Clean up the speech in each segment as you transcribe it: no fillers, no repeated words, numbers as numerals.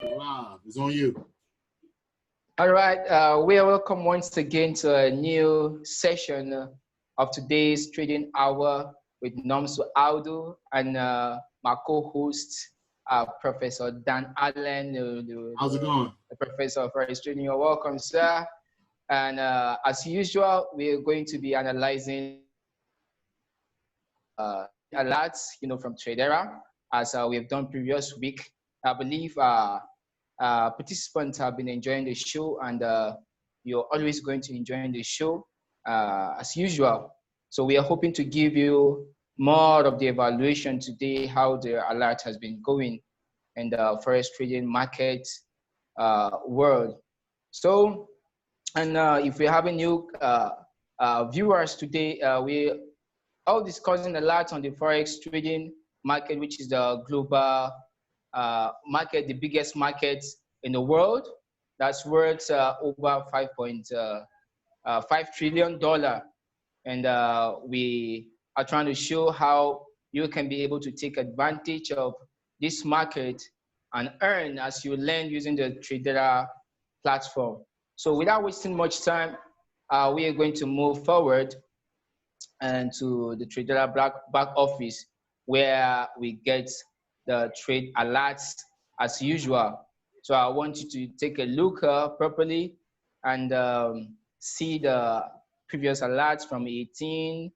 Live. It's on you. All right, we are welcome once again to a new session of today's trading hour with Nomsu Audu and my co-host, Professor Dan Allen, How's it going? the professor of Forex trading. You're welcome, sir. And as usual, we're going to be analyzing alerts, from Tradera, as we've done previous week. I believe participants have been enjoying the show, and you're always going to enjoy the show as usual. So we are hoping to give you more of the evaluation today, how the alert has been going in the forex trading market world. So, and if we have a new viewers today, we are discussing a lot on the forex trading market, which is the global market, the biggest market in the world. That's worth over $5.5 trillion. And we are trying to show how you can be able to take advantage of this market and earn as you learn using the Tradera platform. So without wasting much time, we are going to move forward and to the Tradera back office, where we get the trade alerts as usual. So I want you to take a look properly and see the previous alerts from 18.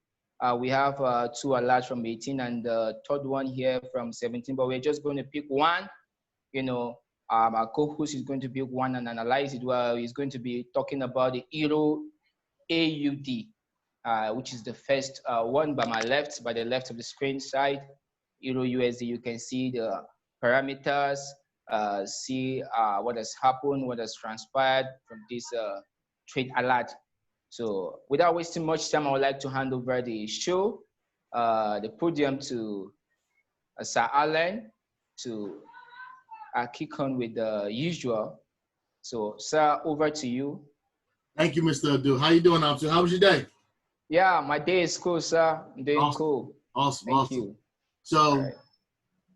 We have two alerts from 18 and the third one here from 17, but we're just going to pick one. Our co-host is going to pick one and analyze it. Well, he's going to be talking about the Euro AUD, which is the first one by the left of the screen side. Euro USD, you can see the parameters, see what has happened, what has transpired from this trade alert. So without wasting much time, I would like to hand over the show, the podium to Sir Alan to kick on with the usual. So, sir, over to you. Thank you, Mr. Audu. How you doing, Nomsu? How was your day? Yeah, my day is cool, sir. I'm doing awesome. Cool. Awesome. Thank awesome. you. So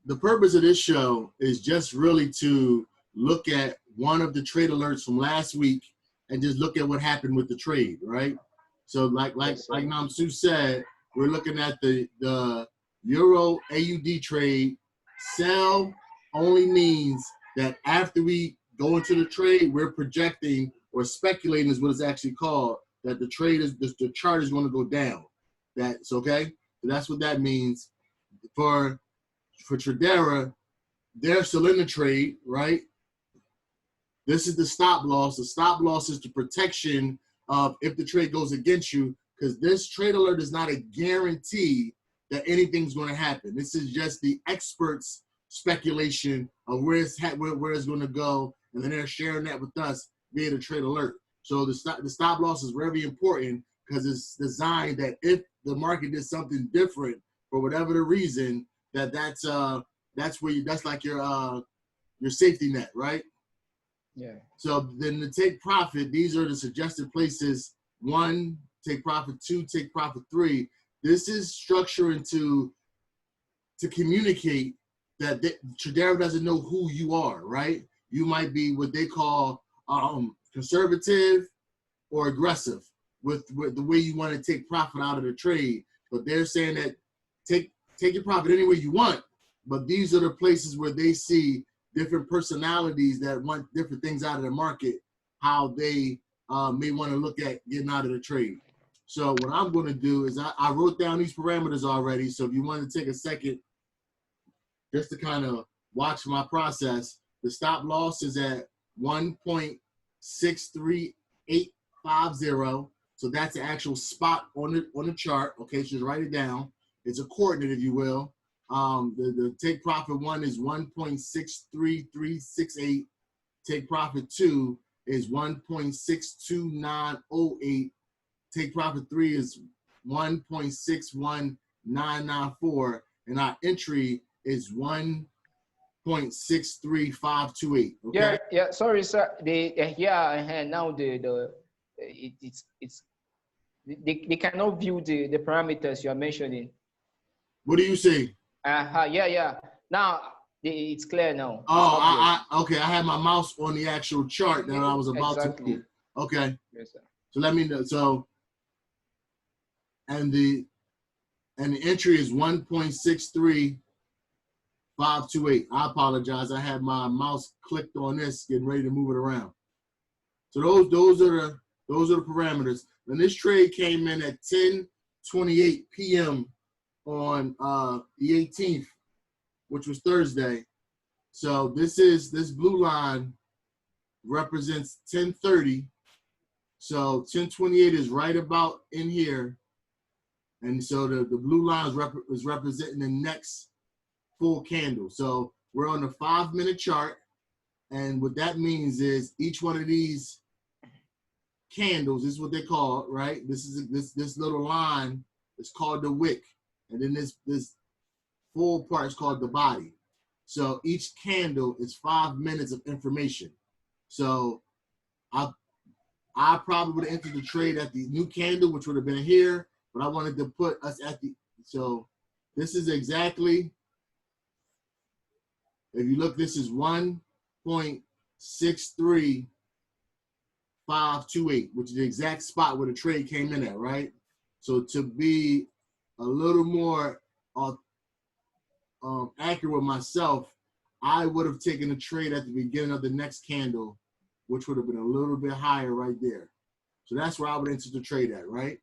the purpose of this show is just really to look at one of the trade alerts from last week and just look at what happened with the trade, right? So like Nomsu said, we're looking at the Euro AUD trade. Sell only means that after we go into the trade, we're projecting or speculating is what it's actually called, that the trade is the chart is going to go down. That's okay. So that's what that means. For Tradera, they're still in the trade, right? This is the stop loss. The stop loss is the protection of if the trade goes against you, because this trade alert is not a guarantee that anything's going to happen. This is just the experts' speculation of where it's going to go, and then they're sharing that with us via the trade alert. So the stop loss is very important because it's designed that if the market did something different for whatever the reason, that's like your safety net, right? Yeah. So then to take profit, these are the suggested places. 1, take profit. 2, take profit. 3. This is structuring to communicate that Tradera doesn't know who you are, right? You might be what they call conservative or aggressive with the way you want to take profit out of the trade. But they're saying that take your profit any way you want, but these are the places where they see different personalities that want different things out of the market, how they may want to look at getting out of the trade. So what I'm going to do is I wrote down these parameters already. So if you want to take a second just to kind of watch my process, the stop loss is at 1.63850. So that's the actual spot on the chart. Okay, so just write it down. It's a coordinate, if you will. The take profit 1 is 1.63368. Take profit 2 is 1.62908. Take profit 3 is 1.61994. And our entry is 1.63528. Okay? Yeah. Sorry, sir. Now they cannot view the parameters you are mentioning. What do you see? Yeah. Now It's clear now. Oh, okay. I had my mouse on the actual chart that I was about to move. Okay. Yes, sir. So let me know. So, and the entry is 1.63528. I apologize. I had my mouse clicked on this, getting ready to move it around. So those are the parameters. And this trade came in at 10:28 p.m. on the 18th, which was Thursday. So this blue line represents 10:30. So 10:28 is right about in here. And so the blue line is representing the next full candle. So we're on the 5-minute chart. And what that means is each one of these candles, this is what they call it, right? This little line is called the wick. And then this full part is called the body. So each candle is 5 minutes of information. So I probably would have entered the trade at the new candle, which would have been here, but I wanted to put us at the, so this is exactly, if you look, this is 1.63528, which is the exact spot where the trade came in at, right? So to be a little more accurate with myself, I would have taken a trade at the beginning of the next candle, which would have been a little bit higher right there. So that's where I would enter the trade at, right?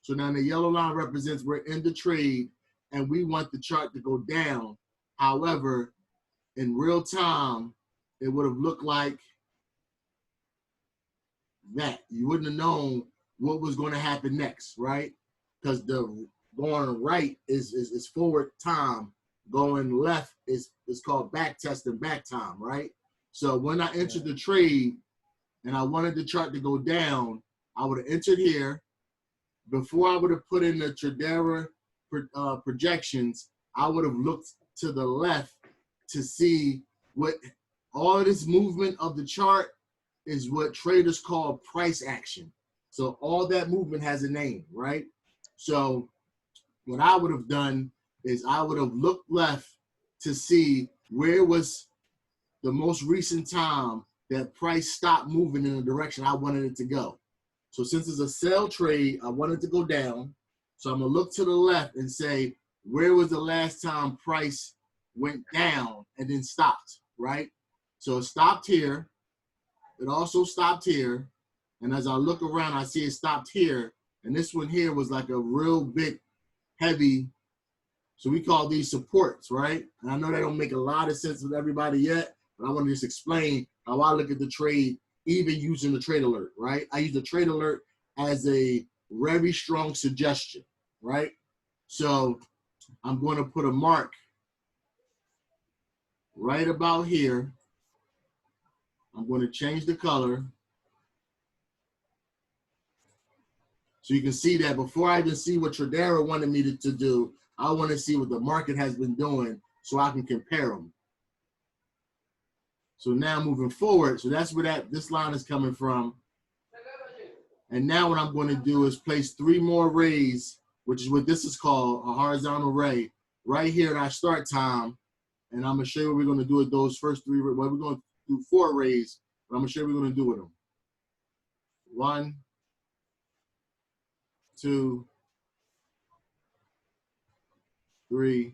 So now the yellow line represents we're in the trade and we want the chart to go down. However, in real time, it would have looked like that. You wouldn't have known what was going to happen next, right? Because the going right is forward time. Going left is called back test and back time, right? So when I entered the trade and I wanted the chart to go down, I would have entered here. Before I would have put in the Tradera projections, I would have looked to the left to see what all of this movement of the chart is what traders call price action. So all that movement has a name, right? So what I would have done is I would have looked left to see where was the most recent time that price stopped moving in the direction I wanted it to go. So since it's a sell trade, I want it to go down. So I'm gonna look to the left and say, where was the last time price went down and then stopped, right? So it stopped here. It also stopped here. And as I look around, I see it stopped here. And this one here was like a real big, heavy, so we call these supports, right? And I know that don't make a lot of sense with everybody yet, but I want to just explain how I look at the trade, even using the trade alert, right? I use the trade alert as a very strong suggestion, right? So I'm going to put a mark right about here. I'm going to change the color. So you can see that before I even see what Tradera wanted me to do, I want to see what the market has been doing so I can compare them. So now moving forward, so that's where this line is coming from. And now what I'm going to do is place 3 more rays, which is what this is called, a horizontal ray, right here at our start time. And I'm going to show you what we're going to do with those first 3. Well, we're going to do 4 rays, but I'm going to show you what we're going to do with them. 1, 2, 3,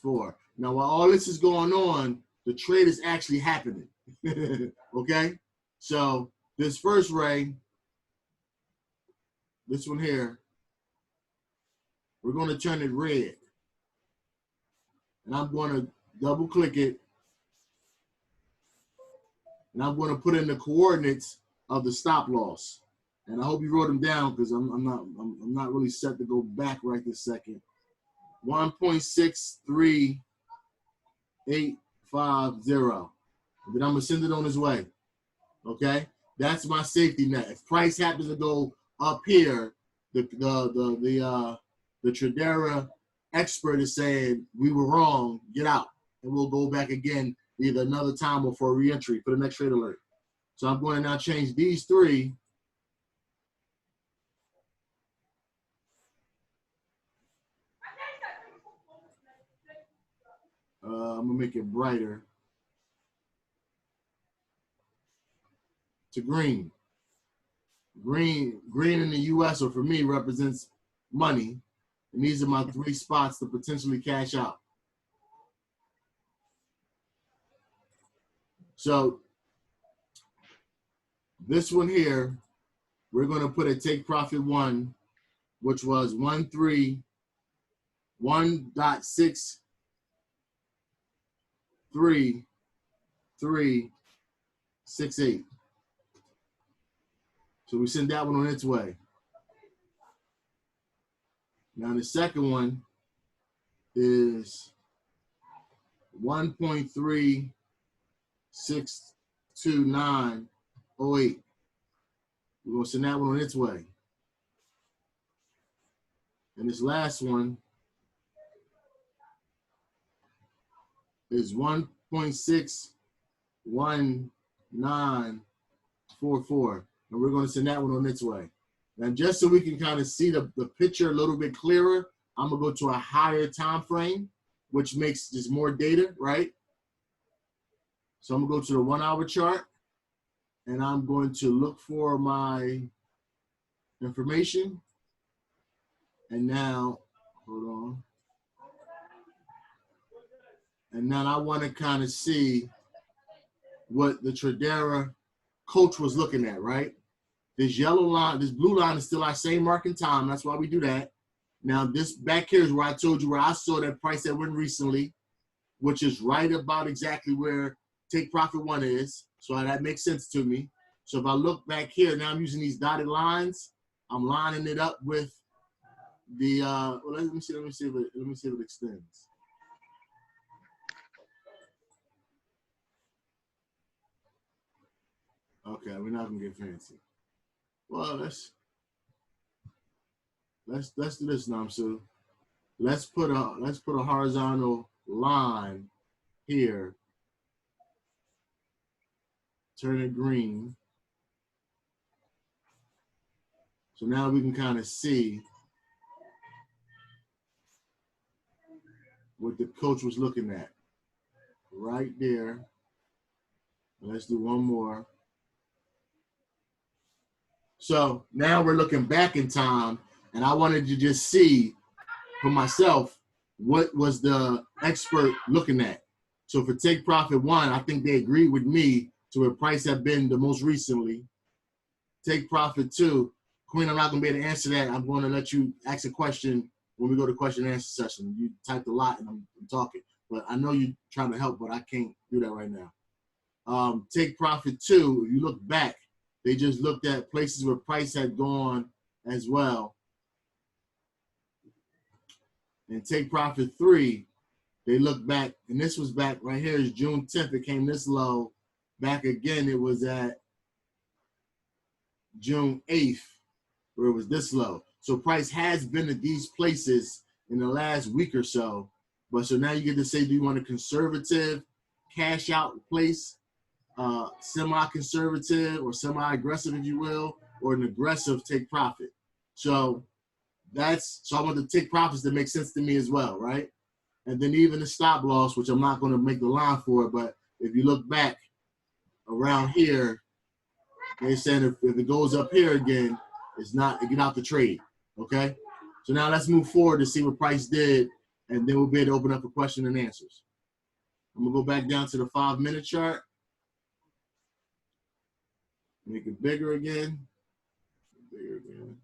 4. Now, while all this is going on, the trade is actually happening. Okay? So this first ray, this one here, we're going to turn it red. And I'm going to double click it. And I'm going to put in the coordinates of the stop loss. And I hope you wrote them down because I'm not really set to go back right this second. 1.63850. And then I'm gonna send it on its way. Okay, that's my safety net. If price happens to go up here, the Tradera expert is saying we were wrong. Get out, and we'll go back again either another time or for a reentry for the next trade alert. So I'm going to now change these 3. I'm gonna make it brighter to green. Green in the US, or for me, represents money. And these are my 3 spots to potentially cash out. So this one here, we're going to put a take profit 1, which was 1.63368. So we send that one on its way. Now the second one is 1.362908. We're going to send that one on its way. And this last one is 1.61944. And we're going to send that one on its way. Now, just so we can kind of see the picture a little bit clearer, I'm going to go to a higher time frame, which makes just more data, right? So I'm going to go to the 1 hour chart, and I'm going to look for my information. And now, hold on. And now I want to kind of see what the Tradera coach was looking at, right? This yellow line, this blue line is still our same marking time. That's why we do that. Now, this back here is where I told you where I saw that price that went recently, which is right about exactly where take profit 1 is. So that makes sense to me. So if I look back here, now I'm using these dotted lines. I'm lining it up with the, well, let me see if it extends. Okay, we're not gonna get fancy. Well, let's do this, Nomsu. Let's put a horizontal line here. Turn it green. So now we can kind of see what the coach was looking at right there. Let's do one more. So now we're looking back in time, and I wanted to just see for myself what was the expert looking at. So for take profit 1, I think they agreed with me to where price had been the most recently. Take profit 2, Queen, I'm not gonna be able to answer that. I'm going to let you ask a question when we go to question and answer session. You typed a lot and I'm talking, but I know you're trying to help, but I can't do that right now. Take profit 2, if you look back, they just looked at places where price had gone as well. And take profit 3, they look back, and this was back right here is June 10th. It came this low. Back again, it was at June 8th, where it was this low. So price has been at these places in the last week or so. But so now you get to say, do you want a conservative cash out place, semi-conservative or semi-aggressive, if you will, or an aggressive take profit? So I want the take profits that make sense to me as well, right? And then even the stop loss, which I'm not going to make the line for, but if you look back around here, they're saying if it goes up here again, it's not, get out the trade, okay? So now let's move forward to see what price did, and then we'll be able to open up for question and answers. I'm gonna go back down to the 5-minute chart. Make it bigger again. Bigger again.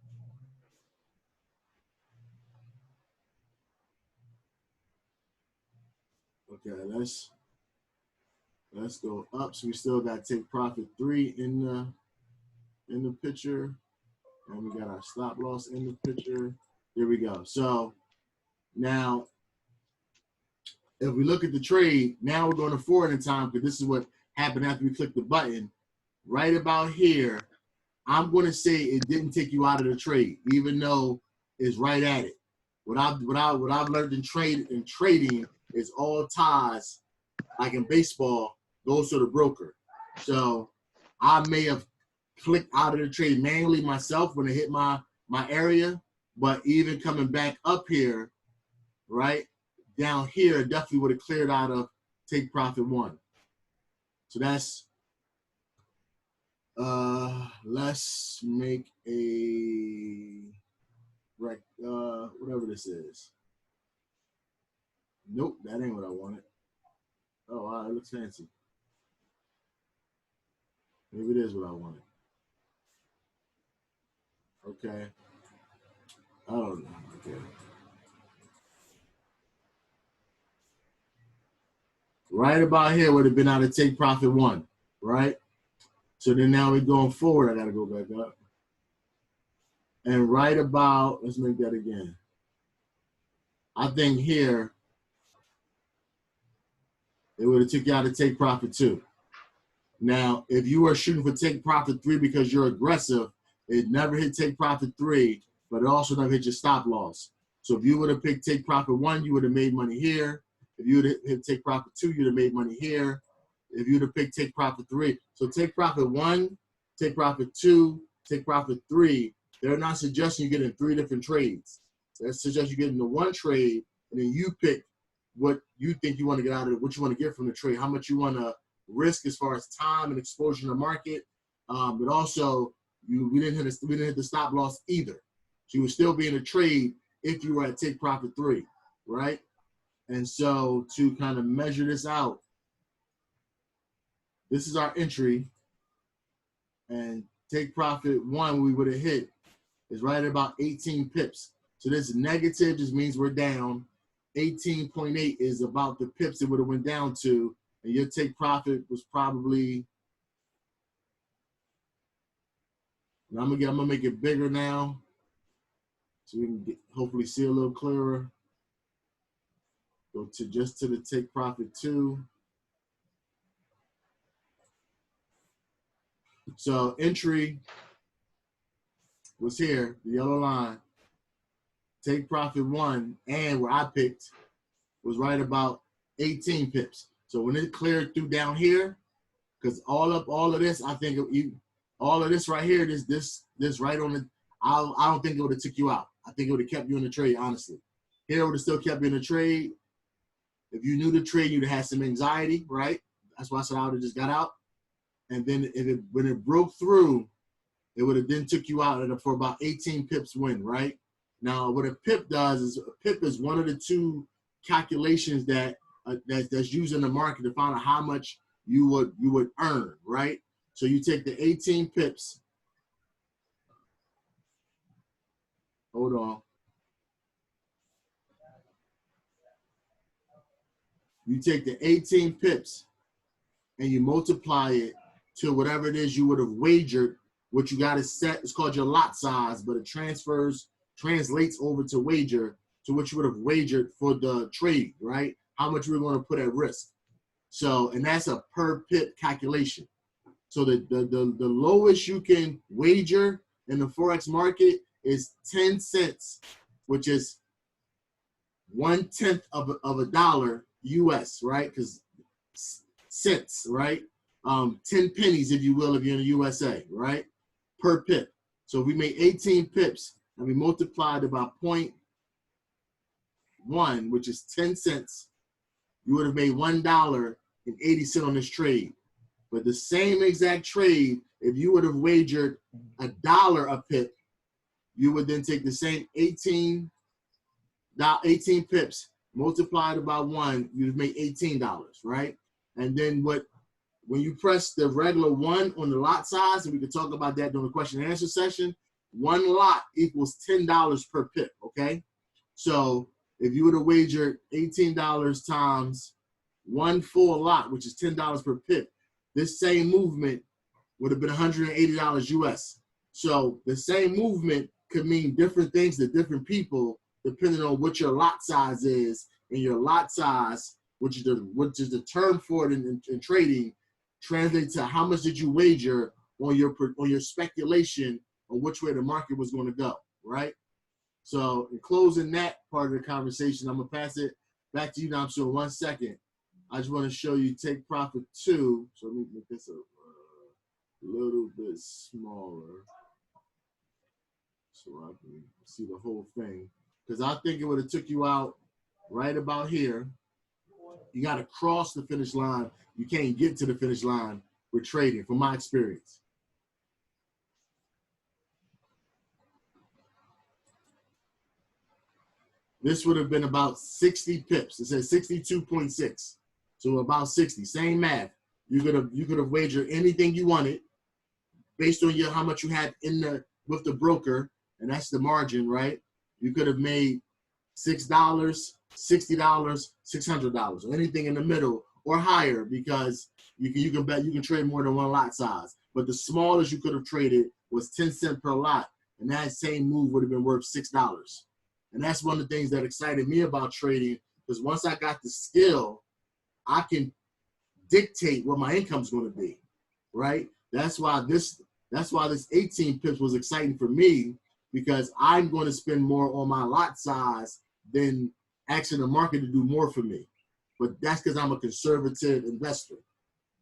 Okay, let's go up. So we still got take profit 3 in the picture, and we got our stop loss in the picture. There we go. So now, if we look at the trade, now we're going to forward in time, because this is what happened after we clicked the button. Right about here, I'm going to say it didn't take you out of the trade, even though it's right at it. What I've learned in trading is all ties, like in baseball, goes to the broker. So I may have clicked out of the trade manually myself when it hit my area, but even coming back up here, right? down here, it definitely would have cleared out of take profit one. So that's, let's make a, whatever this is. Nope, that ain't what I wanted. Oh, wow, it looks fancy. Maybe it is what I wanted. Okay. I don't know. Okay. Right about here would have been out of take profit one, right? So then now we're going forward. I got to go back up. And right about, let's make that again. I think here, it would have took you out of take profit two. Now, if you were shooting for take profit three because you're aggressive, it never hit take profit three, but it also never hit your stop loss. So if you would have picked take profit one, you would have made money here. If you would have hit take profit two, you'd have made money here. If you'd have picked take profit three. So take profit one, take profit two, take profit three, they're not suggesting you get in three different trades. That suggests you get into one trade, and then you pick what you think you want to get out of it, what you want to get from the trade, how much you want to risk as far as time and exposure to the market, but also we didn't hit the stop loss either. So you would still be in a trade if you were at take profit three, right? And so to kind of measure this out, this is our entry, and take profit one we would have hit is right at about 18 pips. So this negative just means we're down. 18.8 is about the pips it would have went down to, and your take profit was probably, I'm gonna make it bigger now so we can hopefully see a little clearer. Go to just to the take profit two. So entry was here, the yellow line. Take profit one, and where I picked was right about 18 pips. So when it cleared through down here, because all of this, I think all of this right here, this right on the, I don't think it would have took you out. I think it would have kept you in the trade, honestly. Here it would have still kept you in the trade. If you knew the trade, you'd have had some anxiety, right? That's why I said I would have just got out. And then when it broke through, it would have then took you out for about 18 pips win, right? Now, what a pip does is, a pip is one of the two calculations that's used in the market to find out how much you would earn, right? So you take the 18 pips. Hold on. You take the 18 pips and you multiply it to whatever it is you would have wagered. What you got to set is called your lot size, but it translates over to wager to what you would have wagered for the trade, right? How much we're going to put at risk. So, and that's a per pip calculation. So the lowest you can wager in the Forex market is 10 cents, which is 1/10 of a dollar US, right? Because cents, right? 10 pennies, if you will, if you're in the USA, right? Per pip. So if we made 18 pips and we multiplied it by 0.1, which is 10 cents, you would have made $1.80 on this trade. But the same exact trade, if you would have wagered $1 a pip, you would then take the same 18 pips, multiplied by 1, you'd have made $18, right? And then when you press the regular 1 on the lot size, and we can talk about that during the question and answer session, 1 lot equals $10 per pip, okay? So if you would have wagered $18 times 1 full lot, which is $10 per pip, this same movement would have been $180 US. So the same movement could mean different things to different people depending on what your lot size is. And your lot size, which is the term for it in trading, translates to how much did you wager on your speculation on which way the market was going to go, right? So in closing that part of the conversation, I'm gonna pass it back to you, Nomsu, in 1 second. I just want to show you take profit two. So let me make this a little bit smaller so I can see the whole thing. Because I think it would have took you out right about here. You got to cross the finish line. You can't get to the finish line with trading, from my experience. This would have been about 60 pips. It says 62.6. So about 60. Same math. You could have wagered anything you wanted based on how much you had in the with the broker, and that's the margin, right? You could have made $6, $60, $600, or anything in the middle or higher, because you can trade more than one lot size. But the smallest you could have traded was 10 cents per lot, and that same move would have been worth $6. And that's one of the things that excited me about trading, because once I got the skill, I can dictate what my income's going to be, right? That's why this 18 pips was exciting for me, because I'm going to spend more on my lot size than asking the market to do more for me. But that's because I'm a conservative investor.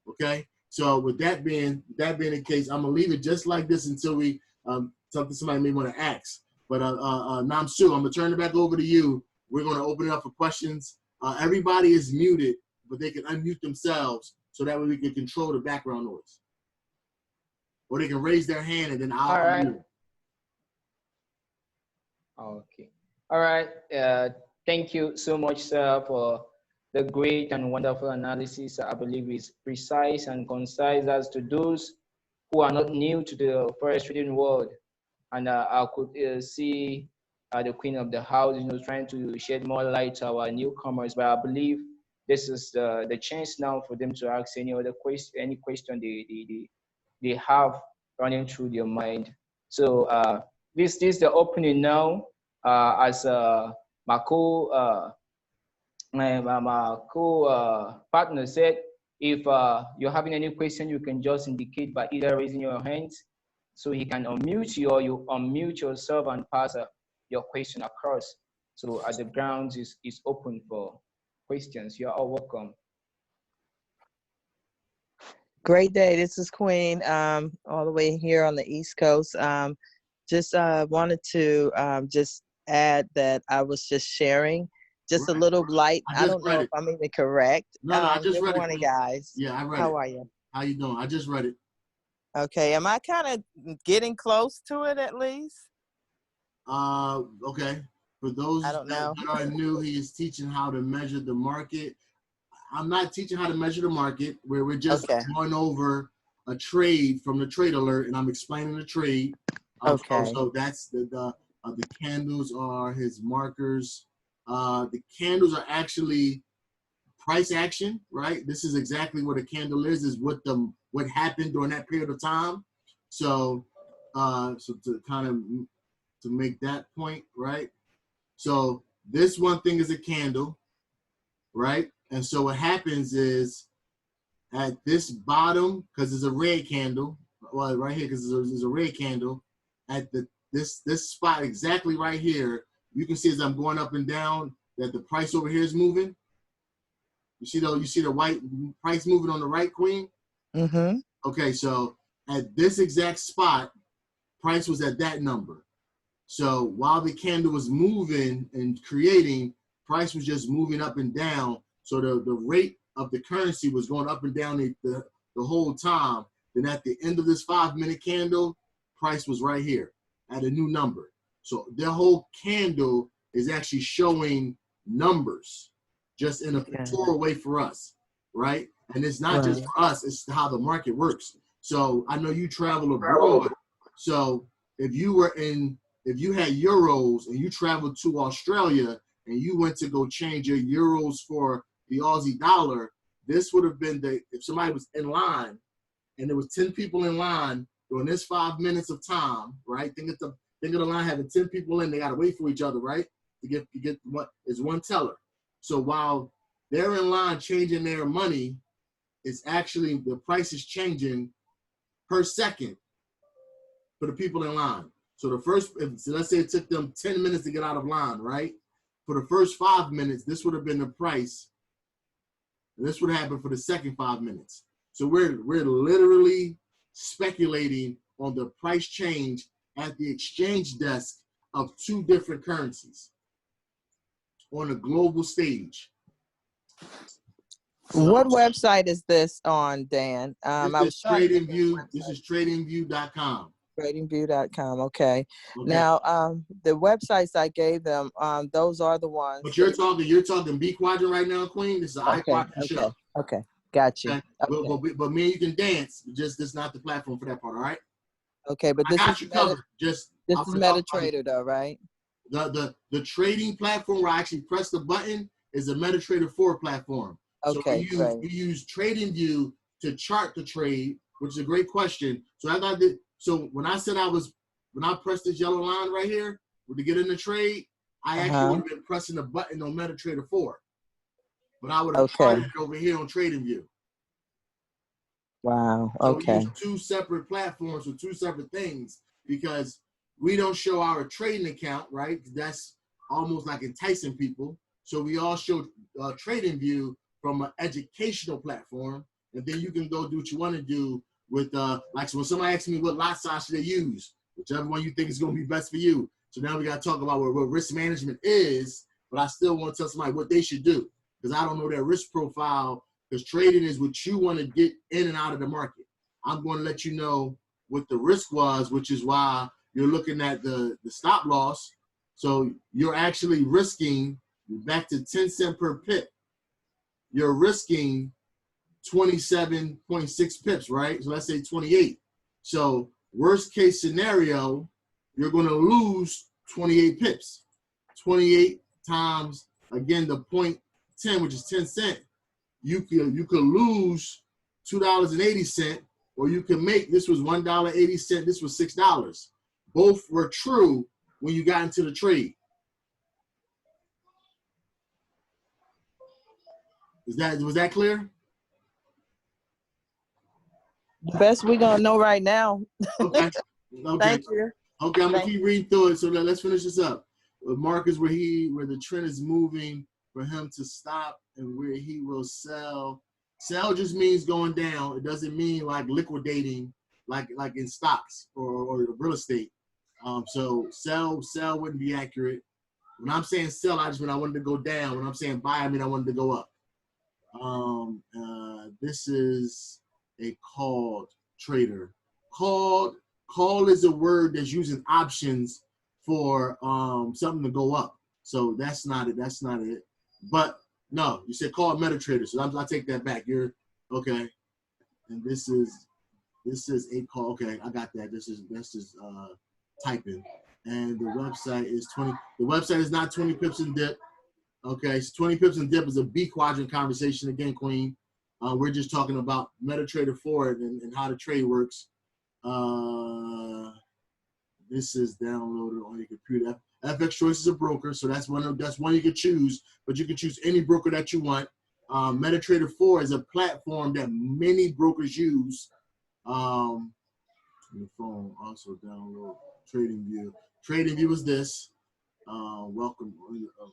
Okay. So with that being the case, I'm gonna leave it just like this until we something somebody may want to ask. But Nomsu, I'm gonna turn it back over to you. We're gonna open it up for questions. Everybody is muted, but they can unmute themselves so that way we can control the background noise. Or they can raise their hand and then I'll unmute. Okay. All right. Thank you so much, sir, for the great and wonderful analysis. I believe is precise and concise as to those who are not new to the forex trading world. And I could see the queen of the house, trying to shed more light to our newcomers. But I believe this is the chance now for them to ask any question they have running through their mind. So this is the opening now. As my partner said, if you're having any question, you can just indicate by either raising your hands, so he can unmute you, or you unmute yourself and pass your question across. So the ground is open for questions. You're all welcome. Great day. This is Queen, all the way here on the East Coast. Just wanted to just add that I was just sharing just a little light. I don't know if I'm even correct. No, I just read it. Good morning, guys. Yeah, I read it. How are you? How you doing? I just read it. Okay. Am I kind of getting close to it at least? Okay. For those that are new, he is teaching how to measure the market. I'm not teaching how to measure the market, where we're just going over a trade from the trade alert, and I'm explaining the trade. So that's the candles are his markers. The candles are actually price action, right? This is exactly what a candle is what happened during that period of time. So to make that point, right? So this one thing is a candle, right? And so what happens is at this bottom, because it's a red candle, well, right here, because there's a red candle, at this spot exactly right here, you can see as I'm going up and down that the price over here is moving. You see the white price moving on the right, Queen? Mm-hmm. Okay, so at this exact spot, price was at that number. So while the candle was moving and creating, price was just moving up and down. So the rate of the currency was going up and down the whole time. Then at the end of this 5-minute candle, price was right here at a new number. So the whole candle is actually showing numbers just in a pictorial way for us, right? And it's not just for us, it's how the market works. So I know you travel abroad. So if you had euros and you traveled to Australia and you went to go change your euros for the Aussie dollar, this would have been if somebody was in line and there was 10 people in line during this 5 minutes of time, right? Think of the line having 10 people in, they got to wait for each other, right? To get what is one teller. So while they're in line changing their money, it's actually the price is changing per second for the people in line. So let's say it took them 10 minutes to get out of line, right? For the first 5 minutes, this would have been the price. And this would happen for the second 5 minutes. So we're literally speculating on the price change at the exchange desk of two different currencies. on a global stage. So, what website is this on, Dan? I this was is trying to get TradingView. This is TradingView.com. tradingview.com. Okay. Okay. Now, the websites I gave them, those are the ones. But you're talking B quadrant right now, Queen. This is an I quadrant show. Okay. Got you. Okay. Okay. But me and you can dance. Just this is not the platform for that part. All right. Okay, but this I got is you covered. This is MetaTrader though, right? The trading platform where I actually press the button is a MetaTrader 4 platform. Okay, So we use TradingView to chart the trade, which is a great question. So when I said when I pressed this yellow line right here to get in the trade, I actually would have been pressing the button on MetaTrader 4. But I would have charted it over here on TradingView. Wow. So Okay. we use two separate platforms for two separate things because we don't show our trading account, right? That's almost like enticing people. So we all show TradingView from an educational platform, and then you can go do what you want to do with like so when somebody asks me what lot size should they use, whichever one you think is going to be best for you. So now we got to talk about what risk management is, but I still want to tell somebody what they should do because I don't know their risk profile. Because trading is what you want to get in and out of the market. I'm going to let you know what the risk was, which is why you're looking at the stop loss. So you're actually risking, back to 10 cents per pip, you're risking 27.6 pips, right? So let's say 28. So worst case scenario, you're going to lose 28 pips. 28 times, again, the 0.10, which is 10 cents. You could lose $2.80, or you can make, this was $1.80, this was $6. Both were true when you got into the trade. Was that clear? The best we're gonna know right now. Okay. Thank you. Okay, I'm gonna keep reading through it. So let's finish this up. Markets where the trend is moving for him to stop and where he will sell. Sell just means going down. It doesn't mean like liquidating, like in stocks or real estate. So sell wouldn't be accurate. When I'm saying sell, I just mean I wanted to go down. When I'm saying buy, I mean I wanted to go up. This is a called trader. Call is a word that's using options for something to go up. So that's not it. That's not it. But no, you said call MetaTrader. So I'll take that back. You're okay. And this is a call. Okay, I got that. That's just typing. And the website is 20. The website is not 20 pips and dip. Okay, so 20 pips and dip is a B quadrant conversation again, Queen. We're just talking about MetaTrader 4 and how the trade works. This is downloaded on your computer. FX Choice is a broker, so that's one you can choose, but you can choose any broker that you want. MetaTrader 4 is a platform that many brokers use. The phone also download TradingView. TradingView is this. Welcome.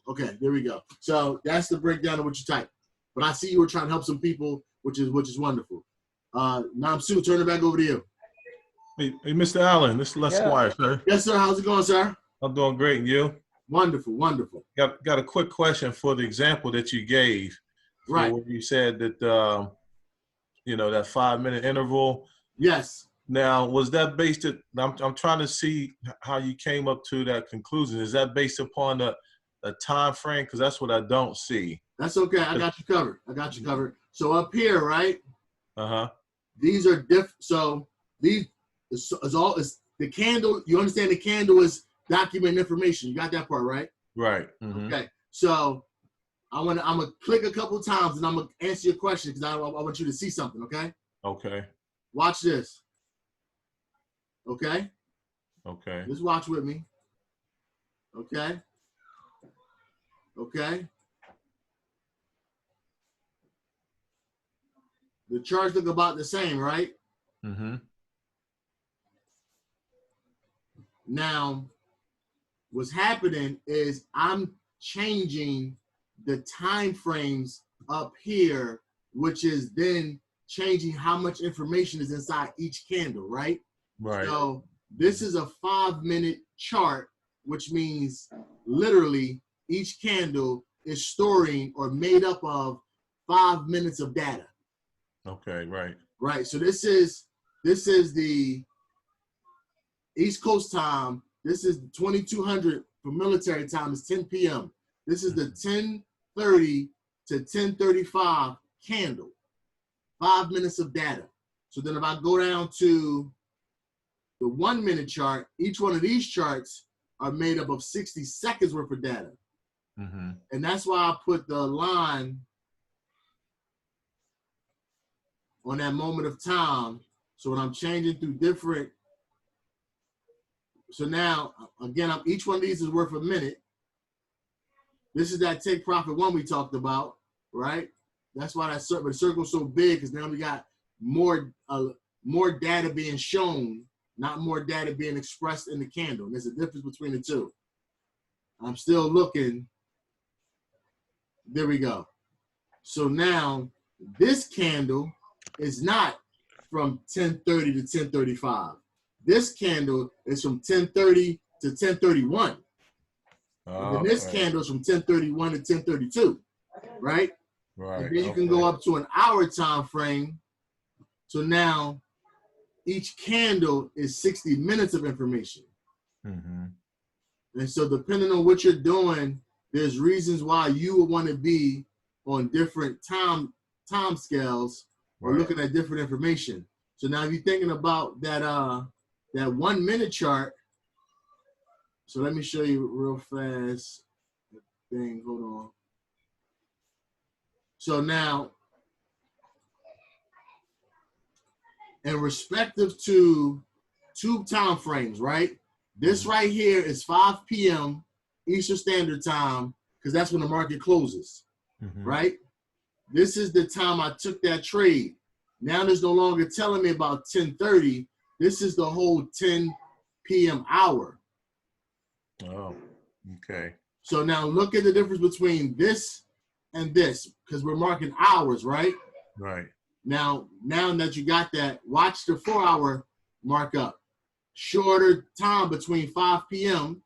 Okay, there we go. So that's the breakdown of what you type. But I see you were trying to help some people, which is wonderful. Nomsu, turn it back over to you. Hey, Mr. Allen, this is Les Squire, sir. Yes, sir. How's it going, sir? I'm doing great, and you? Wonderful, wonderful. Got a quick question for the example that you gave. Right. Where you said that that 5-minute interval. Yes. Now, was that based at? I'm trying to see how you came up to that conclusion. Is that based upon a time frame? Because that's what I don't see. That's okay. I got you covered. So up here, right? These are different. So these is the candle. You understand the candle is document information. You got that part, right? Right. Okay. So I'm gonna click a couple times and I'm gonna answer your question because I want you to see something. Okay. Okay. Watch this. Okay. Okay. Just watch with me. Okay. Okay. The charts look about the same, right? Now, what's happening is I'm changing the time frames up here, which is then changing how much information is inside each candle, right? Right. So this is a 5-minute chart, which means literally each candle is storing or made up of 5 minutes of data. Okay, right. Right. So this is the East Coast time. This is 2200 for military time. It's 10 p.m. This is the 10:30 to 10:35 candle. 5 minutes of data. So then if I go down to the 1 minute chart, each one of these charts are made up of 60 seconds worth of data. Mm-hmm. And that's why I put the line on that moment of time. So when I'm changing through different, so now, again, each one of these is worth a minute. This is that take profit one we talked about, right? That's why that circle's so big, because now we got more data being shown, not more data being expressed in the candle. There's a difference between the two. I'm still looking. There we go. So now this candle is not from 10:30 to 10:35. This candle is from 10:30 to 10:31. And then this candle is from 10:31 to 10:32, right? Right. And then you can go up to an hour time frame. So now each candle is 60 minutes of information. Mm-hmm. And so depending on what you're doing, there's reasons why you would want to be on different time scales or looking at different information. So now if you're thinking about that 1 minute chart, so let me show you real fast. Hold on. So now, in respective to 2 time frames, right? This right here is 5 p.m. Eastern Standard Time, because that's when the market closes, right? This is the time I took that trade. Now there's no longer telling me about 10:30. This is the whole 10 p.m. hour. Oh, okay. So now look at the difference between this and this, because we're marking hours, right? Right. Now that you got that, watch the 4 hour markup. Shorter time between 5 p.m.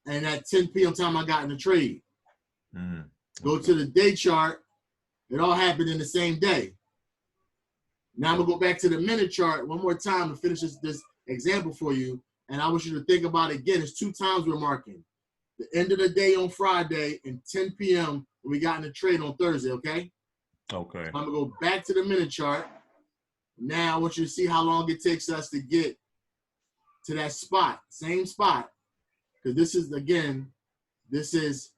and that 10 p.m. time I got in the trade. Go to the day chart. It all happened in the same day. Now I'm gonna go back to the minute chart one more time to finish this example for you. And I want you to think about it again. It's 2 times we're marking. The end of the day on Friday and 10 p.m. when we got in the trade on Thursday, okay? Okay. I'm gonna go back to the minute chart. Now I want you to see how long it takes us to get to that spot, same spot. Because this is, again, it says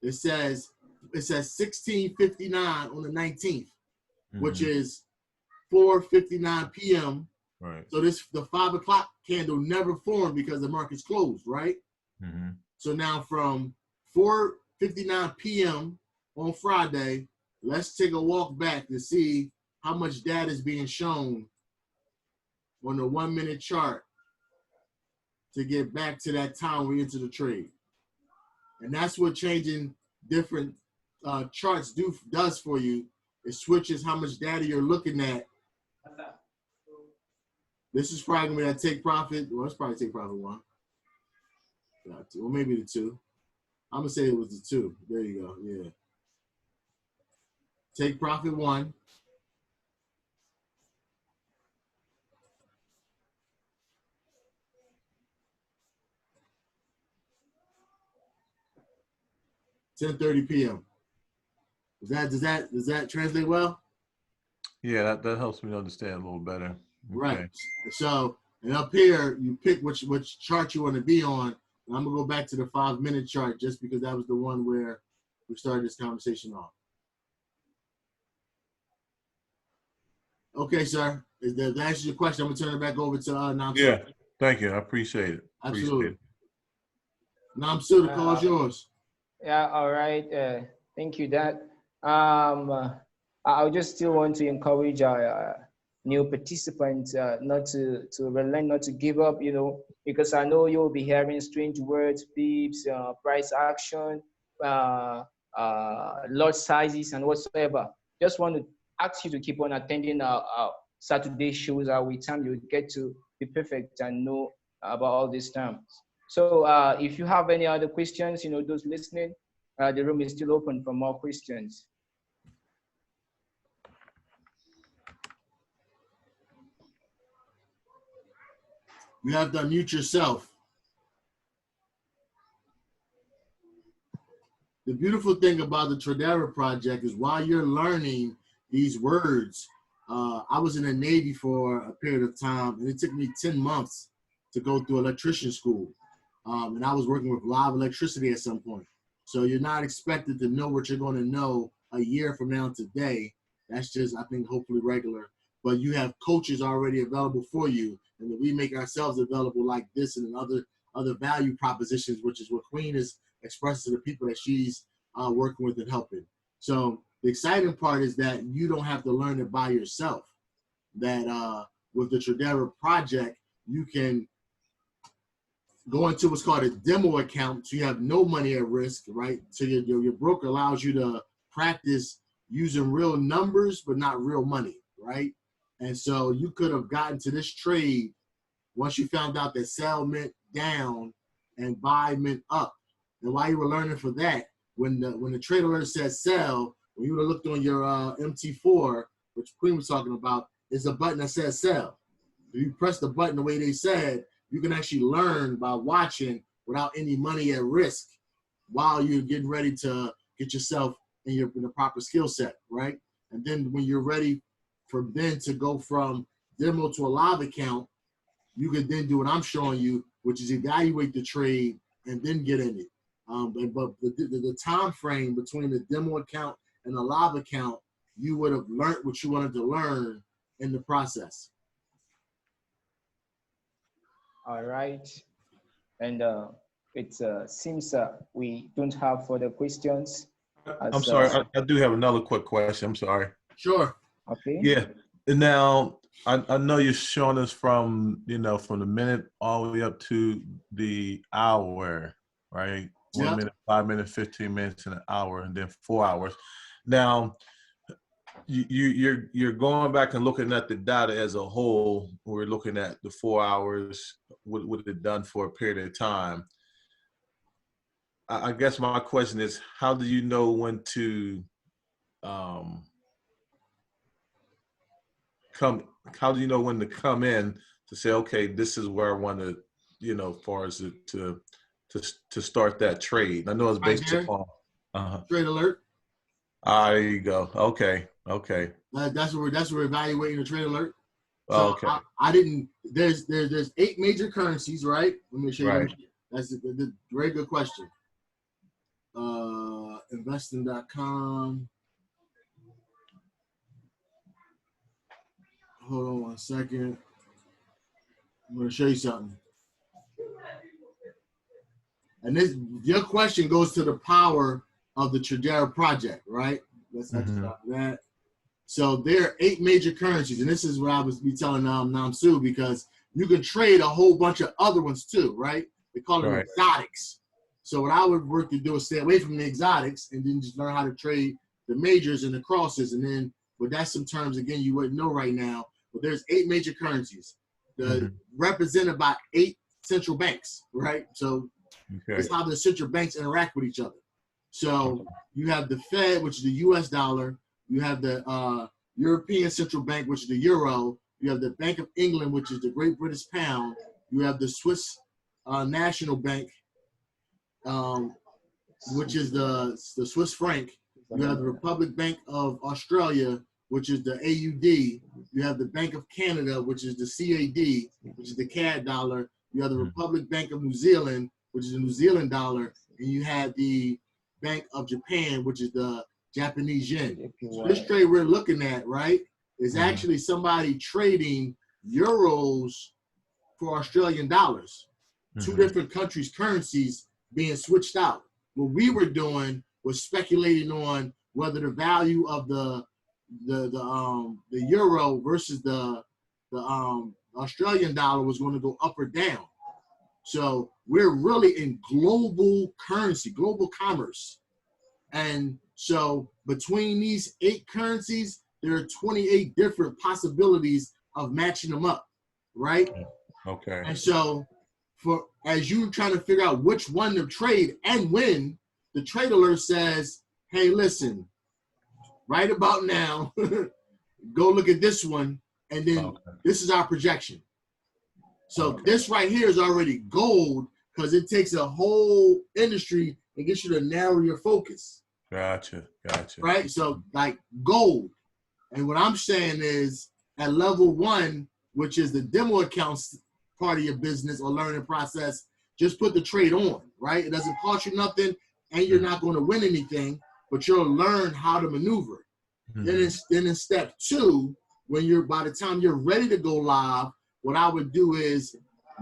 16:59 on the 19th, which is 4:59 p.m. Right. So the 5 o'clock candle never formed because the market's closed, right? So now from 4:59 p.m. on Friday, let's take a walk back to see how much data is being shown on the 1 minute chart to get back to that time we enter the trade. And that's what changing different charts does for you. It switches how much data you're looking at. This is probably gonna be that take profit. Well, it's probably take profit 1. Or maybe the 2. I'm gonna say it was the 2. There you go. Yeah. Take profit 1. $10:30 p.m. Does that translate well? Yeah, that helps me understand a little better. Okay. Right. So, and up here, you pick which chart you want to be on. And I'm gonna go back to the 5 minute chart just because that was the one where we started this conversation off. Okay, sir. If that answers your question, I'm gonna turn it back over to Nomsu. Yeah. Thank you. I appreciate it. Absolutely. Nomsu, the call is yours. Yeah, all right. Thank you, Dad. I just still want to encourage our new participants not to relent, not to give up, because I know you'll be hearing strange words, beeps, price action, lot sizes, and whatsoever. Just want to ask you to keep on attending our Saturday shows. With time you get to be perfect and know about all these terms. So if you have any other questions, those listening, The room is still open for more questions. You have to unmute yourself. The beautiful thing about the Tradera project is while you're learning these words, I was in the Navy for a period of time, and it took me 10 months to go through electrician school. And I was working with live electricity at some point. So you're not expected to know what you're going to know a year from now today. That's just, I think, hopefully regular. But you have coaches already available for you, and we make ourselves available like this and other value propositions, which is what Queen is expressing to the people that she's working with and helping. So the exciting part is that you don't have to learn it by yourself. That with the Tradera project, you can go into what's called a demo account, so you have no money at risk, right? So your broker allows you to practice using real numbers, but not real money, right? And so you could have gotten to this trade once you found out that sell meant down and buy meant up. And while you were learning for that, when the trade alert says sell, when you would have looked on your MT4, which Queen was talking about, is a button that says sell. If you press the button the way they said, you can actually learn by watching without any money at risk while you're getting ready to get yourself in the proper skill set, right? And then when you're ready for then to go from demo to a live account, you can then do what I'm showing you, which is evaluate the trade and then get in it. But the time frame between the demo account and the live account, you would have learned what you wanted to learn in the process. All right. And it seems we don't have further questions. I'm sorry, I do have another quick question. I'm sorry. Sure. Okay. Yeah. And now I know you're showing us from the minute all the way up to the hour, right? 1 minute, 5 minutes, 15 minutes, and an hour, and then 4 hours. Now, you're going back and looking at the data as a whole. We're looking at the 4 hours, what it done for a period of time. I guess my question is, how do you know when to how do you know when to come in to say, okay, this is where I want to, as far as to start that trade? I know it's based upon Trade alert. There you go. Okay. That's where we're evaluating the trade alert. So okay. I didn't. There's 8 major currencies, right? Let me show you. Right. That's a very good question. Investing.com. Hold on 1 second. I'm going to show you something. And your question goes to the power of the Tradera project, right? Let's stop that. So there are 8 major currencies, and this is what I was telling Nomsu, because you can trade a whole bunch of other ones too, right? They call them exotics. So what I would work to do is stay away from the exotics and then just learn how to trade the majors and the crosses. And then, but that's some terms, again, you wouldn't know right now. But there's 8 major currencies represented by 8 central banks, right? So it's how the central banks interact with each other. So you have the Fed, which is the US dollar. You have the European Central Bank, which is the euro. You have the Bank of England, which is the Great British Pound. You have the Swiss National Bank, which is the Swiss franc. You have the Republic Bank of Australia, which is the AUD. You have the Bank of Canada, which is the CAD, which is the CAD dollar. You have the Republic Bank of New Zealand, which is the New Zealand dollar. And you have the Bank of Japan, which is the Japanese yen. So this trade we're looking at, right, is actually somebody trading euros for Australian dollars. 2 different countries' currencies being switched out. What we were doing was speculating on whether the value of the euro versus the Australian dollar was going to go up or down. So we're really in global currency, global commerce. And so between these 8 currencies, there are 28 different possibilities of matching them up, right? Okay. And so as you're trying to figure out which one to trade and when, the trade alert says, hey, listen, right about now, go look at this one, and then this is our projection. So this right here is already gold because it takes a whole industry and gets you to narrow your focus. Gotcha. Right? So like gold. And what I'm saying is at level 1, which is the demo accounts part of your business or learning process, just put the trade on, right? It doesn't cost you nothing and you're not going to win anything, but you'll learn how to maneuver. Then in step 2, when by the time you're ready to go live, what I would do is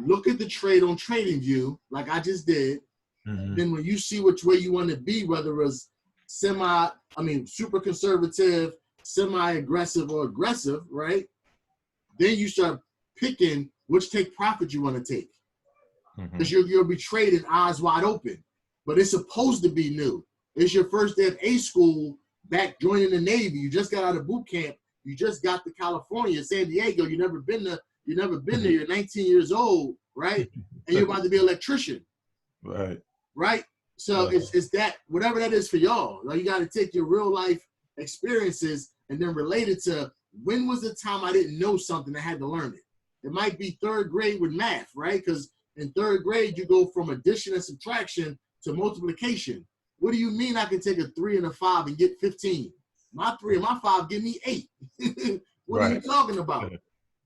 look at the trade on TradingView, like I just did. Then when you see which way you want to be, whether it's super conservative, semi-aggressive, or aggressive, right? Then you start picking which take profit you want to take. Because you'll be trading eyes wide open. But it's supposed to be new. It's your first day of A school, back joining the Navy. You just got out of boot camp. You just got to California, San Diego. You never been there. You're 19 years old, right? And you're about to be an electrician. Right? So it's that, whatever that is for y'all. Like, you got to take your real life experiences and then relate it to when was the time I didn't know something, I had to learn it. It might be 3rd grade with math, right? Because in 3rd grade, you go from addition and subtraction to multiplication. What do you mean I can take a 3 and a 5 and get 15? My 3 and my 5 give me 8. What are you talking about?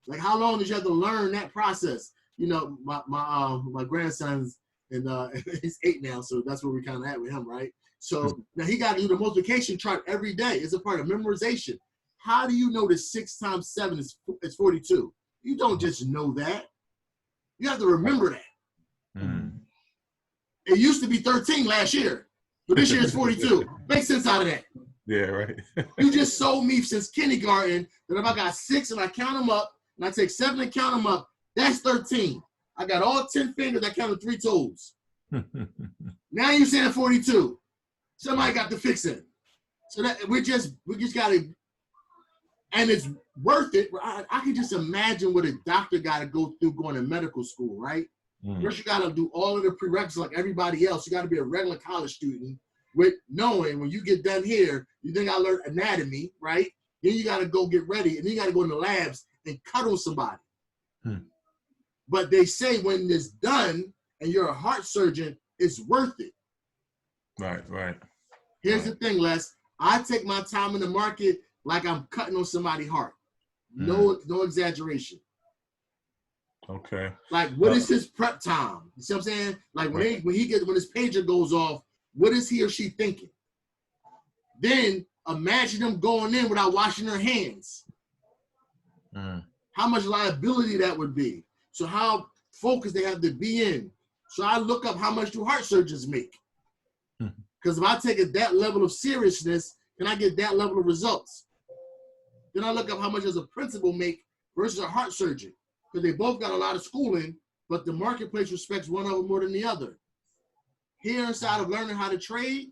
Like, how long did you have to learn that process? You know, my grandson's he's 8 now, so that's where we kind of at with him, right? So now he got to do the multiplication chart every day. It's a part of memorization. How do you know that 6 times 7 is 42? You don't just know that. You have to remember that. It used to be 13 last year, but this year it's 42. Make sense out of that. Yeah, right. You just sold me since kindergarten that if I got 6 and I count them up, and I take 7 and count them up, that's 13. I got all 10 fingers, I counted 3 toes. Now you're saying 42. Somebody got to fix it. So that we just gotta, and it's worth it. I can just imagine what a doctor gotta go through going to medical school, right? First you gotta do all of the prerequisites like everybody else. You gotta be a regular college student with knowing when you get done here, you think I learned anatomy, right? Then you gotta go get ready and then you gotta go in the labs and cut on somebody. But they say when it's done and you're a heart surgeon, it's worth it. Right. Here's the thing, Les. I take my time in the market like I'm cutting on somebody's heart. No exaggeration. Okay. Like, what is his prep time? You see what I'm saying? Like when his pager goes off, what is he or she thinking? Then imagine them going in without washing their hands. How much liability that would be. So how focused they have to be in. So I look up how much do heart surgeons make. Because if I take it that level of seriousness, can I get that level of results? Then I look up how much does a principal make versus a heart surgeon. Because they both got a lot of schooling, but the marketplace respects one of them more than the other. Here inside of learning how to trade,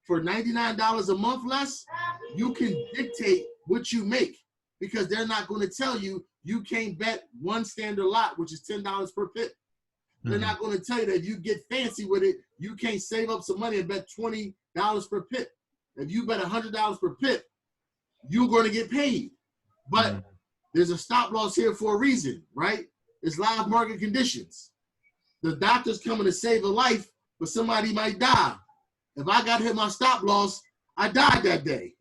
for $99 a month less, you can dictate what you make. Because they're not going to tell you you can't bet one standard lot, which is $10 per pip. They're not going to tell you that if you get fancy with it, you can't save up some money and bet $20 per pip. If you bet $100 per pip, you're going to get paid. But there's a stop loss here for a reason, right? It's live market conditions. The doctor's coming to save a life, but somebody might die. If I got hit my stop loss, I died that day.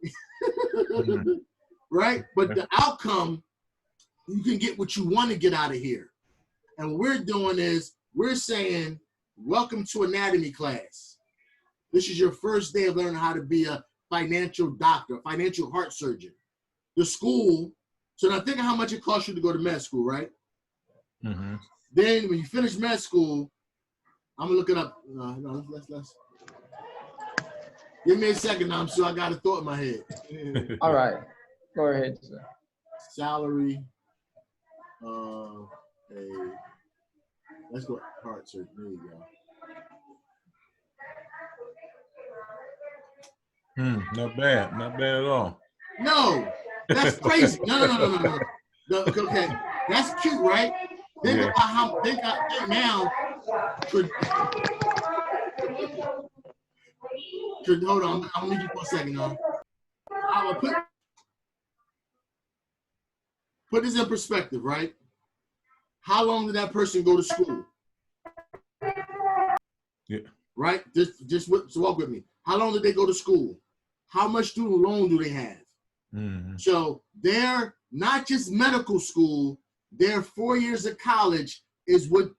Right? But the outcome, you can get what you want to get out of here. And what we're doing is we're saying, welcome to anatomy class. This is your first day of learning how to be a financial doctor, a financial heart surgeon. The school, so now think of how much it costs you to go to med school, right? Then when you finish med school, I'm gonna look it up. Let's. Give me a second now, so I got a thought in my head. All right, go ahead, sir. Salary. Let's go heart surgery. There you go. Not bad at all. No, that's crazy. No. Okay, that's cute, right? Think about how now. hold on, I'm gonna need you for a second, huh? I will put this in perspective, right? How long did that person go to school? Yeah. Right? Just walk with me. How long did they go to school? How much student loan do they have? Mm-hmm. So they're not just medical school, their 4 years of college is what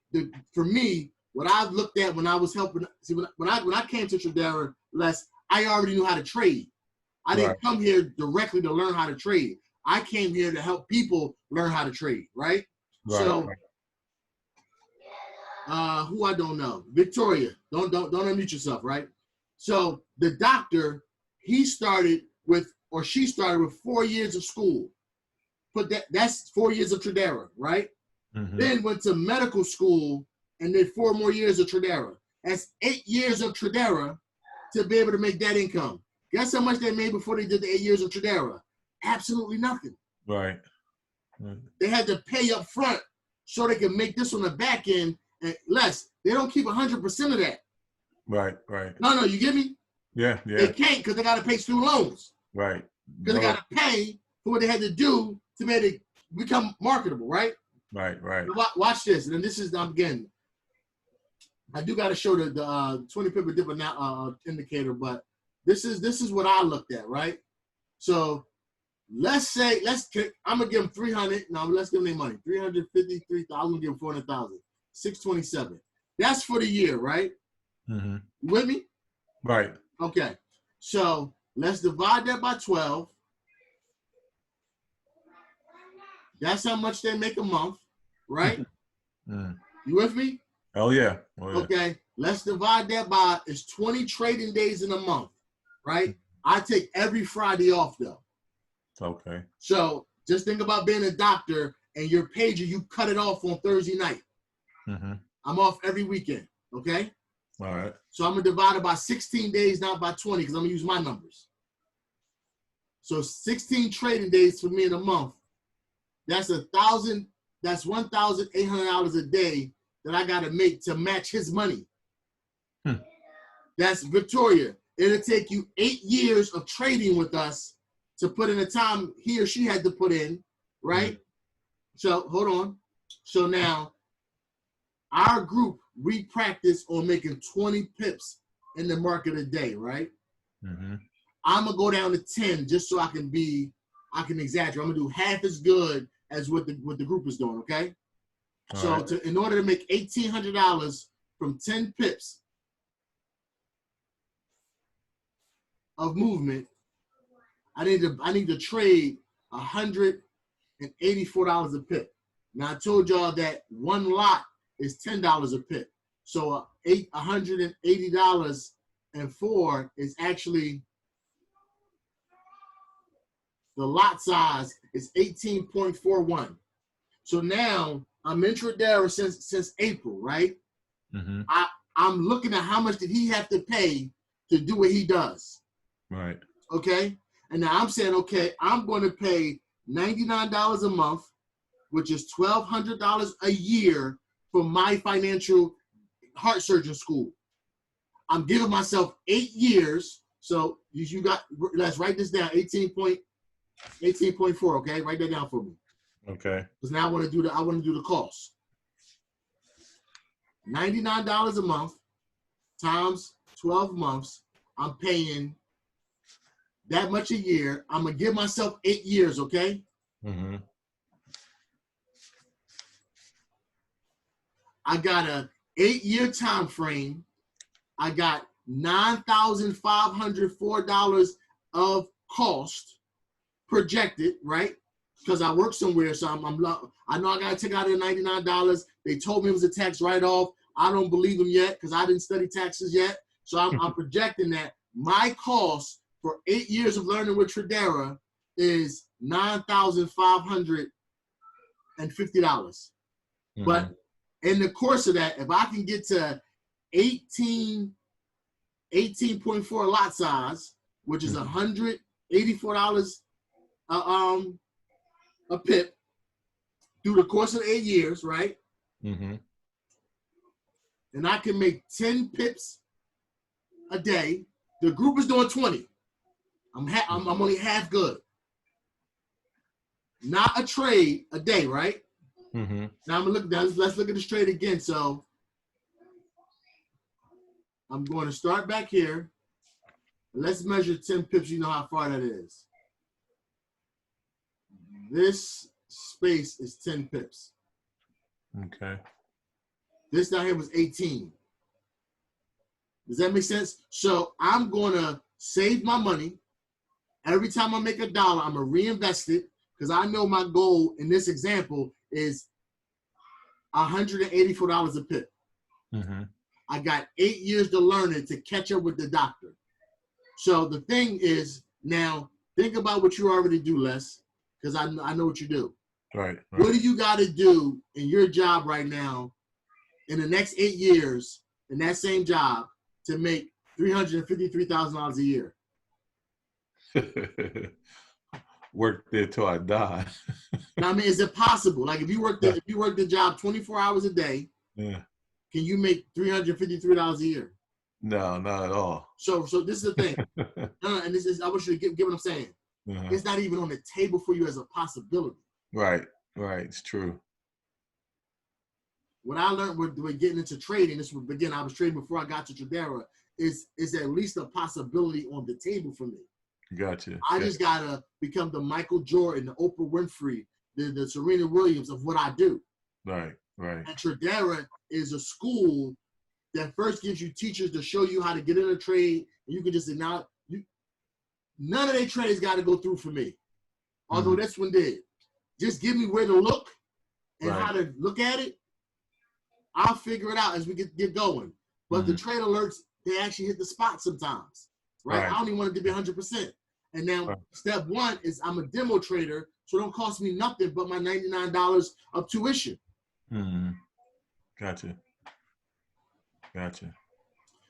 for me, what I've looked at when I was helping. See, when I came to Tradera, Les, I already knew how to trade. I didn't come here directly to learn how to trade. I came here to help people learn how to trade, right? So who I don't know, Victoria, don't unmute yourself, right? So the doctor, he started with, or she started with 4 years of school. But that's 4 years of Tradera, right? Mm-hmm. Then went to medical school and did 4 more years of Tradera. That's 8 years of Tradera to be able to make that income. Guess how much they made before they did the 8 years of Tradera? Absolutely nothing. Right. Mm-hmm. They had to pay up front so they could make this on the back end and less. They don't keep 100% of that. Right. No, you get me? Yeah. They can't because they got to pay student loans. Right. Because they got to pay for what they had to do to make it become marketable, right? Right. Watch this, and then this is again. I do got to show the 20 pip dip indicator, but this is what I looked at, right? So let's say I'm gonna give them 300. Now let's give them their money. 353,000. I'm gonna give them 400,000. 627. That's for the year, right? Mm-hmm. You with me? Right. Okay. So let's divide that by 12. That's how much they make a month, right? Mm. You with me? Oh yeah. Okay. Let's divide that by, it's 20 trading days in a month, right? I take every Friday off though. Okay. So just think about being a doctor and your pager, you cut it off on Thursday night. Mm-hmm. I'm off every weekend, okay? All right. So I'm gonna divide it by 16 days, not by 20, because I'm gonna use my numbers. So 16 trading days for me in a month. That's $1,800 a day that I gotta make to match his money. That's Victoria. It'll take you 8 years of trading with us to put in the time he or she had to put in, right? So hold on. So now our group, we practice on making 20 pips in the market a day, right? Mm-hmm. I'm gonna go down to 10 just so I can exaggerate. I'm gonna do half as good as what the group is doing, okay? So in order to make $1,800 from 10 pips of movement, I need to trade $184 a pip. Now I told y'all that one lot is $10 a pip. So $180 and 4 is actually, the lot size is 18.41. So now I'm in Tradera since April, right? Mm-hmm. I'm looking at how much did he have to pay to do what he does. Right. Okay. And now I'm saying, okay, I'm going to pay $99 a month, which is $1,200 a year for my financial heart surgeon school. I'm giving myself 8 years. So let's write this down, 18.4, okay? Write that down for me. Okay. Because now I want to do the cost. $99 a month times 12 months. I'm paying that much a year. I'm gonna give myself 8 years, okay? Mm-hmm. I got a 8-year time frame. I got $9,504 of cost projected, right? Because I work somewhere, so I know I gotta take out the $99. They told me it was a tax write-off. I don't believe them yet because I didn't study taxes yet. So I'm projecting that my cost for 8 years of learning with Tradera is $9,550. Mm-hmm. But in the course of that, if I can get to 18.4 lot size, which is $184 a pip through the course of 8 years, right? Mm-hmm. And I can make 10 pips a day The group is doing 20. I'm only half good. Not a trade a day, right? Mm-hmm. Now I'm gonna look down. Let's look at this trade again. So I'm going to start back here. Let's measure 10 pips. You know how far that is. This space is 10 pips. Okay. This down here was 18. Does that make sense? So I'm going to save my money. Every time I make $1, I'm going to reinvest it because I know my goal in this example is $184 a pip. Mm-hmm. I got 8 years to learn it to catch up with the doctor. So the thing is, now think about what you already do, Les, because I know what you do. Right. What do you got to do in your job right now in the next 8 years in that same job to make $353,000 a year? Work there till I die. Now, I mean, is it possible? Like if you work the job 24 hours a day, Yeah. can you make $353 a year? No, not at all. So this is the thing. And this is, I want you to get what I'm saying. Uh-huh. It's not even on the table for you as a possibility. Right. It's true. What I learned with getting into trading, this was again, I was trading before I got to Tradera, is at least a possibility on the table for me. Gotcha. I just gotta become the Michael Jordan, the Oprah Winfrey, the Serena Williams of what I do. Right. And Tradera is a school that first gives you teachers to show you how to get in a trade, and you can just none of their trades got to go through for me. Although this one did. Just give me where to look and how to look at it. I'll figure it out as we get going. But the trade alerts, they actually hit the spot sometimes, right? I don't even want it to be 100%. And now step one is I'm a demo trader, so it don't cost me nothing but my $99 of tuition. Mm-hmm. Gotcha.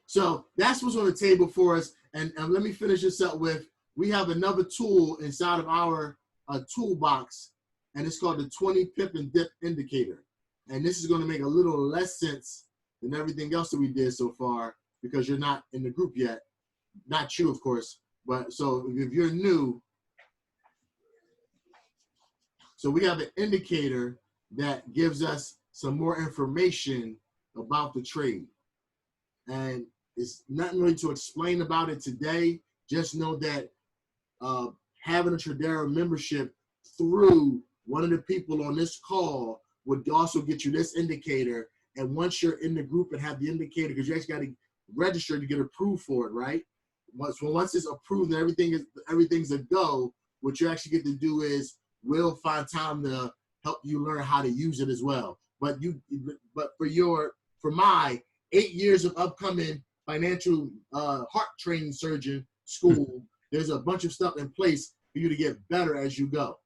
So that's what's on the table for us. And let me finish this up with, we have another tool inside of our toolbox, and it's called the 20 pip and dip indicator. And this is going to make a little less sense than everything else that we did so far because you're not in the group yet. Not you, of course. But so if you're new, so we have an indicator that gives us some more information about the trade. And it's nothing really to explain about it today. Just know that having a Tradera membership through one of the people on this call would also get you this indicator. And once you're in the group and have the indicator, because you actually got to register to get approved for it, right? Once it's approved and everything's a go, what you actually get to do is we'll find time to help you learn how to use it as well. But for my 8 years of upcoming financial heart training surgeon school, there's a bunch of stuff in place for you to get better as you go.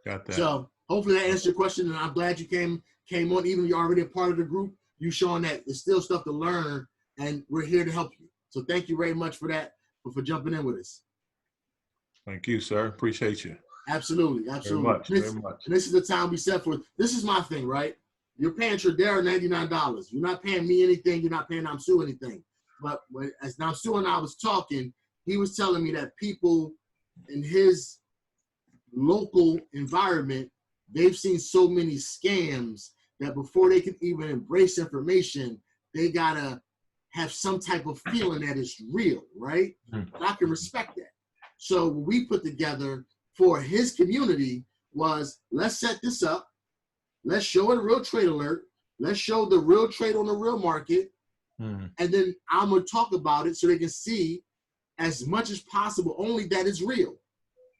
Got that. So hopefully that answers your question, and I'm glad you came on. Even though you're already a part of the group, you showing that there's still stuff to learn, and we're here to help you. So thank you very much for that, for jumping in with us. Thank you, sir. Appreciate you. Absolutely. Very much. And this is the time we set for. This is my thing, right? You're paying Tradera $99. You're not paying me anything. You're not paying Nomsu anything. But as Nomsu and I was talking, he was telling me that people in his local environment, they've seen so many scams that before they can even embrace information, they gotta have some type of feeling that it's real, right? And I can respect that. So what we put together for his community was, let's set this up. Let's show it a real trade alert. Let's show the real trade on the real market. And then I'm going to talk about it so they can see as much as possible, only that it's real.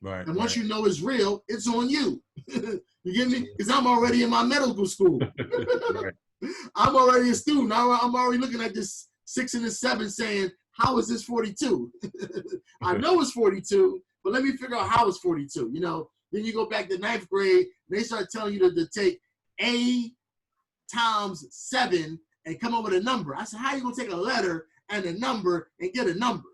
Right. And once you know it's real, it's on you. You get me? Because I'm already in my medical school. I'm already a student. I'm already looking at this 6 and a 7 saying, how is this 42? I know it's 42, but let me figure out how it's 42. You know, then you go back to 9th grade, and they start telling you to take A times 7 and come up with a number. I said, how are you going to take a letter and a number and get a number?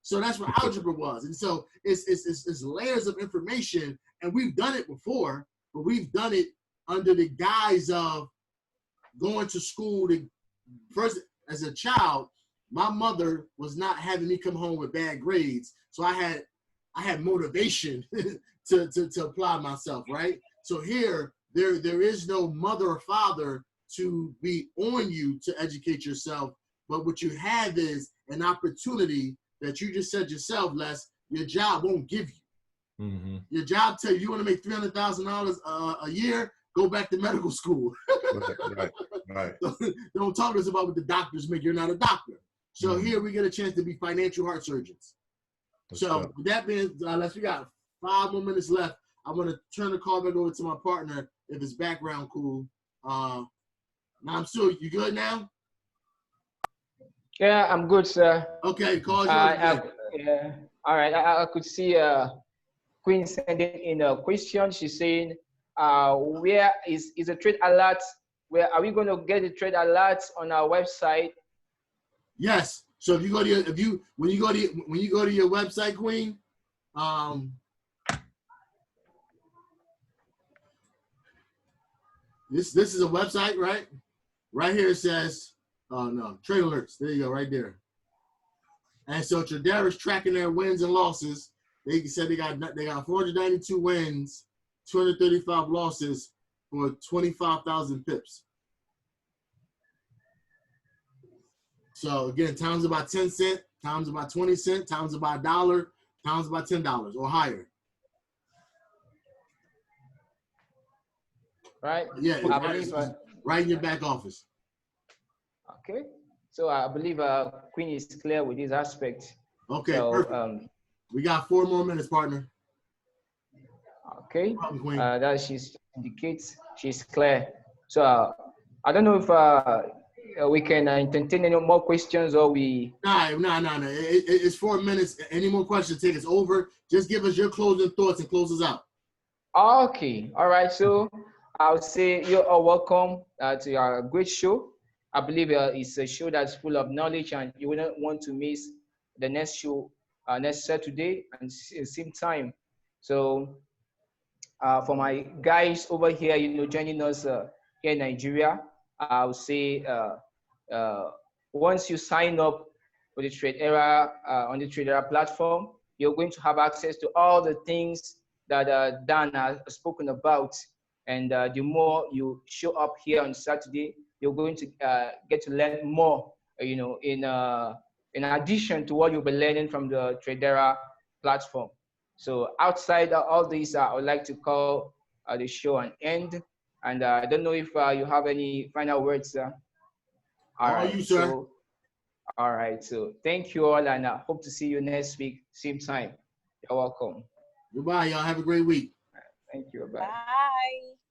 So that's what algebra was. And so it's layers of information, and we've done it before, but we've done it under the guise of going to school. First, as a child, my mother was not having me come home with bad grades, so I had motivation to apply myself, right? So here, there is no mother or father to be on you to educate yourself, but what you have is an opportunity that you just said yourself, Les, your job won't give you. Mm-hmm. Your job tell you, you want to make $300,000 a year, go back to medical school. Right. Don't talk to us about what the doctors make. You're not a doctor. So here we get a chance to be financial heart surgeons. So with that being, we got 5 more minutes left. I'm going to turn the call back over to my partner if his background cool. Nomsu, you good now? Yeah, I'm good, sir. Okay, call yours. Yeah. All right. I could see Queen sending in a question. She's saying, where is a trade alert? Where are we going to get the trade alerts on our website? Yes. So if you go to when you go to your website, Queen, this is a website, right? Right here it says, oh no, trade alerts. There you go, right there. And so Tradera's tracking their wins and losses. They said they got 492 wins, 235 losses for 25,000 pips. So again, times about 10 cents, times about 20 cents, times about $1, times about $10 or higher. Right? Yeah, I believe, right in your back office. Okay. So I believe Queen is clear with this aspect. Okay, so, perfect. We got 4 more minutes, partner. Okay. Welcome, Queen. That she indicates she's clear. So I don't know if we can entertain any more questions or we. No. It's 4 minutes. Any more questions, take us over. Just give us your closing thoughts and close us out. Okay. All right. So I'll say you are welcome to our great show. I believe it's a show that's full of knowledge, and you wouldn't want to miss the next show next Saturday and same time. So for my guys over here, joining us here in Nigeria, I would say once you sign up for the Tradera on the Tradera platform, you're going to have access to all the things that Dan has spoken about. And the more you show up here on Saturday, you're going to get to learn more, in addition to what you'll be learning from the Tradera platform. So outside all this, I would like to call the show an end. And I don't know if you have any final words. All right, you, sir. So, all right. So thank you all, and I hope to see you next week, same time. You're welcome. Goodbye, y'all. Have a great week. Thank you. Bye. Bye.